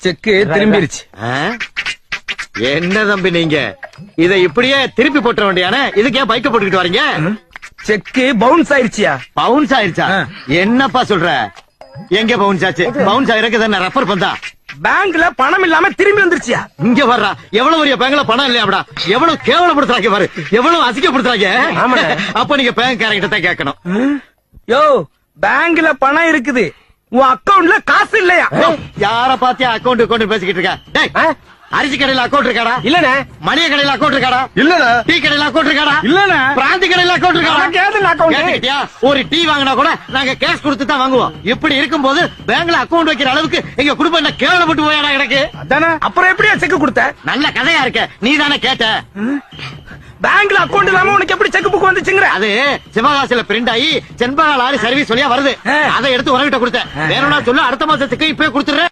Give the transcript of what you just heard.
செக்கு திரும்பிருச்சு. என்ன தம்பி நீங்க இத இப்படியே திருப்பி போட்ட வேண்டியானே, இதுக்கு ஏன் பைக்க போட்டுக்கிட்டு வரீங்க? செக்கு பவுன்ஸ் ஆயிருச்சியா? பவுன்ஸ் ஆயிருச்சா? என்னப்பா சொல்ற? எங்க பவுன்ஸ் ஆச்சு? பவுன்ஸ் ஆயிருக்கு ரெஃபர் பண்ணா பேங்க்ல பணம் இல்லாம திரும்பி வந்துருச்சியா? இங்க வர்றா. எவ்வளவு பெரிய பேங்க்ல பணம் இல்லையாடா? எவ்வளவு கேவலப்படுத்துறாங்க பாரு, எவ்வளவு அசிங்கப்படுத்துறாங்க. அப்ப நீங்க பேங்க் காரங்கிட்ட தான் கேட்கணும். யோ, பேங்க்ல பணம் இருக்குது, உன் அக்கவுண்ட்ல காசு இல்லையா? யார பாத்தியா அக்கௌண்ட் பேசிக்கிட்டு இருக்க? டேய், அரிசி கடையில அக்கௌண்ட் இருக்காடா? இல்லனே. மளிகை கடையில அக்கௌண்ட் இருக்காடா? இல்லனே. டீ கடையில அக்கௌண்ட் இருக்காடா? இல்லனே. பிராந்தி கடையில அக்கௌண்ட் இருக்காடா? கேட்டுக்கிட்டியா? ஒரு டீ வாங்கினா கூட நாங்க கேஷ் கொடுத்து தான் வாங்குவோம். இப்படி இருக்கும்போது பேங்க்ல அக்கௌண்ட் வைக்கிற அளவுக்கு எங்க குடும்பம் என்ன கேவலப்பட்டு போயாடா எனக்கு? அதானே. அப்புறம் எப்படியா செக் கொடுத்த? நல்ல கதையா இருக்க, நீ தானே கேட்ட. பேங்க்ல அக்கௌண்ட் இல்லாம உனக்கு எப்படி செக் புக் வந்துச்சுங்கற? அது சிவகாசில பிரிண்ட் ஆகி செண்பகா லாரி சர்வீஸ் வழியா வருது. அதை எடுத்து உனகிட்ட கொடுத்தேன். வேணும்னா சொல்லு, அடுத்த மாசத்துக்கு இப்பவே கொடுத்துறேன்.